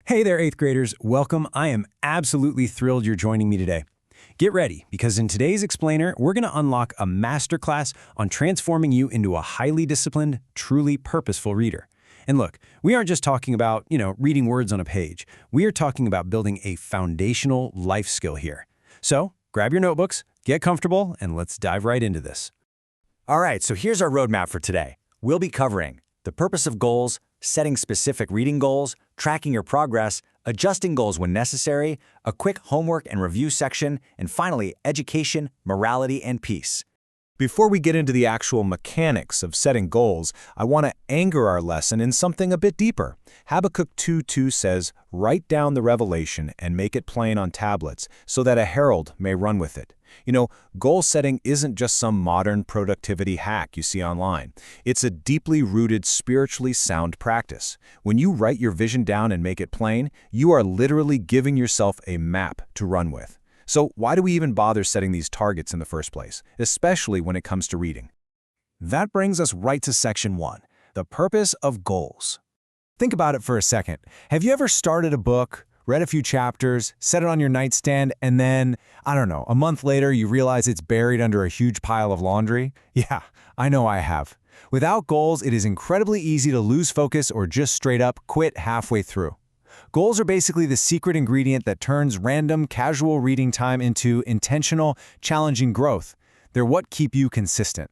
Hey there, 8th graders. Welcome. I am absolutely thrilled you're joining me today. Get ready, because in today's explainer, we're going to unlock a masterclass on transforming you into a highly disciplined, truly purposeful reader. And look, we aren't just talking about, reading words on a page. We are talking about building a foundational life skill here. So, grab your notebooks, get comfortable, and let's dive right into this. All right, so here's our roadmap for today. We'll be covering the purpose of goals, setting specific reading goals, tracking your progress, adjusting goals when necessary, a quick homework and review section, and finally, education, morality, and peace. Before we get into the actual mechanics of setting goals, I want to anchor our lesson in something a bit deeper. Habakkuk 2:2 says, "Write down the revelation and make it plain on tablets, so that a herald may run with it." Goal setting isn't just some modern productivity hack you see online. It's a deeply rooted, spiritually sound practice. When you write your vision down and make it plain, you are literally giving yourself a map to run with. So why do we even bother setting these targets in the first place, especially when it comes to reading? That brings us right to section 1, the purpose of goals. Think about it for a second. Have you ever started a book, read a few chapters, set it on your nightstand, and then, a month later you realize it's buried under a huge pile of laundry? Yeah, I know I have. Without goals, it is incredibly easy to lose focus or just straight up quit halfway through. Goals are basically the secret ingredient that turns random, casual reading time into intentional, challenging growth. They're what keep you consistent.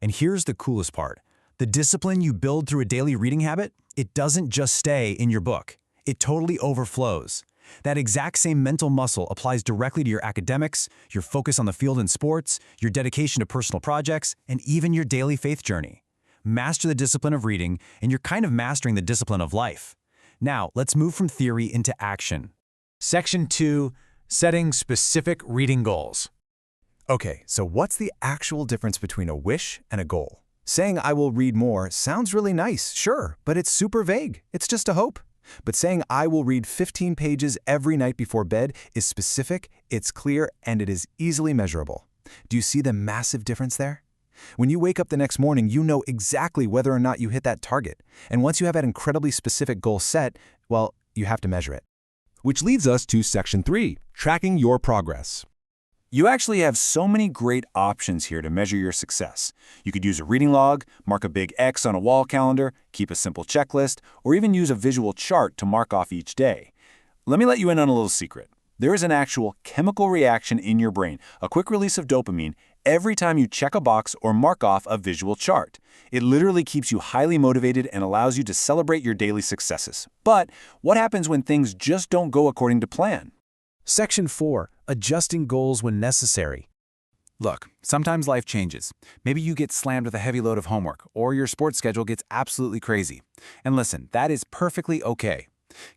And here's the coolest part. The discipline you build through a daily reading habit, it doesn't just stay in your book. It totally overflows. That exact same mental muscle applies directly to your academics, your focus on the field in sports, your dedication to personal projects, and even your daily faith journey. Master the discipline of reading, and you're kind of mastering the discipline of life. Now, let's move from theory into action. Section 2, setting specific reading goals. Okay, so what's the actual difference between a wish and a goal? Saying I will read more sounds really nice, sure, but it's super vague. It's just a hope. But saying I will read 15 pages every night before bed is specific, it's clear, and it is easily measurable. Do you see the massive difference there? When you wake up the next morning, you know exactly whether or not you hit that target. And once you have that incredibly specific goal set, well, you have to measure it. Which leads us to section 3, tracking your progress. You actually have so many great options here to measure your success. You could use a reading log, mark a big X on a wall calendar, keep a simple checklist, or even use a visual chart to mark off each day. Let me let you in on a little secret. There is an actual chemical reaction in your brain, a quick release of dopamine, every time you check a box or mark off a visual chart. It literally keeps you highly motivated and allows you to celebrate your daily successes. But what happens when things just don't go according to plan? Section 4, adjusting goals when necessary. Look, sometimes life changes. Maybe you get slammed with a heavy load of homework, or your sports schedule gets absolutely crazy. And listen, that is perfectly okay.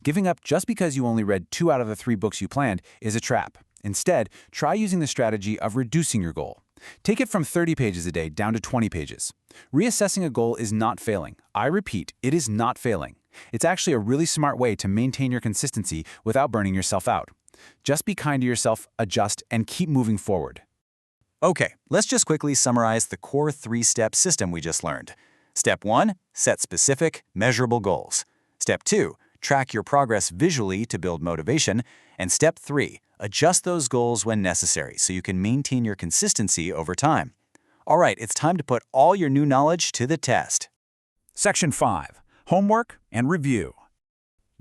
Giving up just because you only read 2 out of the 3 books you planned is a trap. Instead, try using the strategy of reducing your goal. Take it from 30 pages a day down to 20 pages. Reassessing a goal is not failing. I repeat, it is not failing. It's actually a really smart way to maintain your consistency without burning yourself out. Just be kind to yourself, adjust, and keep moving forward. Okay, let's just quickly summarize the core 3-step system we just learned. Step 1, set specific, measurable goals. Step 2, track your progress visually to build motivation. And Step 3, adjust those goals when necessary so you can maintain your consistency over time. All right, it's time to put all your new knowledge to the test. Section 5, homework and review.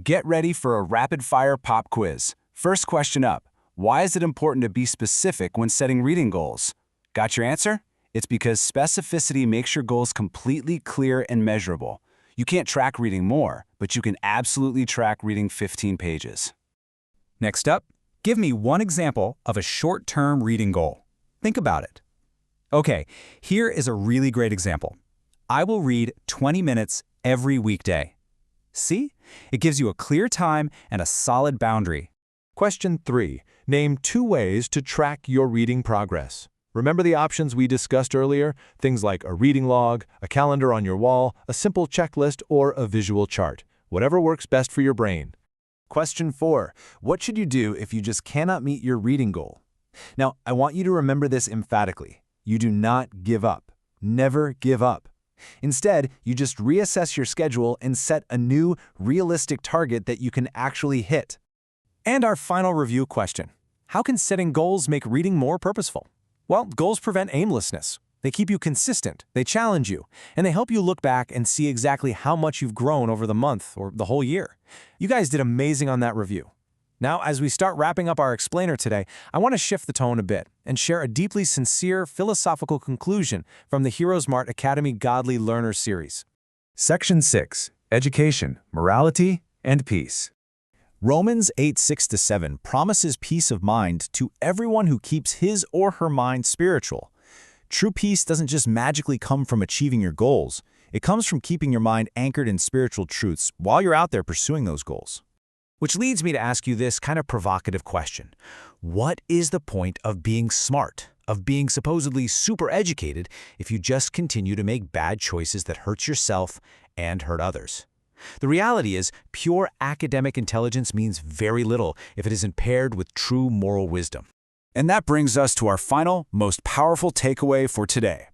Get ready for a rapid-fire pop quiz. First question up, why is it important to be specific when setting reading goals? Got your answer? It's because specificity makes your goals completely clear and measurable. You can't track reading more, but you can absolutely track reading 15 pages. Next up, give me one example of a short-term reading goal. Think about it. Okay, here is a really great example. I will read 20 minutes every weekday. See? It gives you a clear time and a solid boundary. Question 3, name 2 ways to track your reading progress. Remember the options we discussed earlier? Things like a reading log, a calendar on your wall, a simple checklist, or a visual chart. Whatever works best for your brain. Question 4, what should you do if you just cannot meet your reading goal? Now, I want you to remember this emphatically. You do not give up. Never give up. Instead, you just reassess your schedule and set a new, realistic target that you can actually hit. And our final review question: how can setting goals make reading more purposeful? Well, goals prevent aimlessness. They keep you consistent, they challenge you, and they help you look back and see exactly how much you've grown over the month or the whole year. You guys did amazing on that review. Now, as we start wrapping up our explainer today, I want to shift the tone a bit and share a deeply sincere philosophical conclusion from the Heroesmart Academy Godly Learner series. Section 6. Education, Morality, and Peace. Romans 8:6-7 promises peace of mind to everyone who keeps his or her mind spiritual. True peace doesn't just magically come from achieving your goals. It comes from keeping your mind anchored in spiritual truths while you're out there pursuing those goals. Which leads me to ask you this kind of provocative question. What is the point of being smart, of being supposedly super educated, if you just continue to make bad choices that hurt yourself and hurt others? The reality is, pure academic intelligence means very little if it isn't paired with true moral wisdom. And that brings us to our final, most powerful takeaway for today.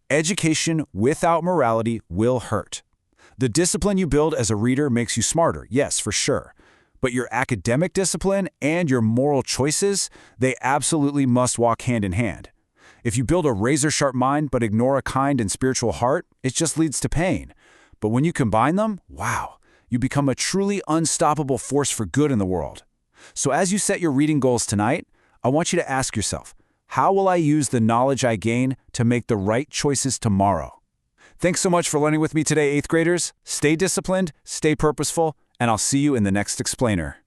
Education without morality will hurt. The discipline you build as a reader makes you smarter, yes, for sure. But your academic discipline and your moral choices, they absolutely must walk hand in hand. If you build a razor-sharp mind but ignore a kind and spiritual heart, it just leads to pain. But when you combine them, wow, you become a truly unstoppable force for good in the world. So as you set your reading goals tonight, I want you to ask yourself, how will I use the knowledge I gain to make the right choices tomorrow? Thanks so much for learning with me today, 8th graders. Stay disciplined, stay purposeful, and I'll see you in the next explainer.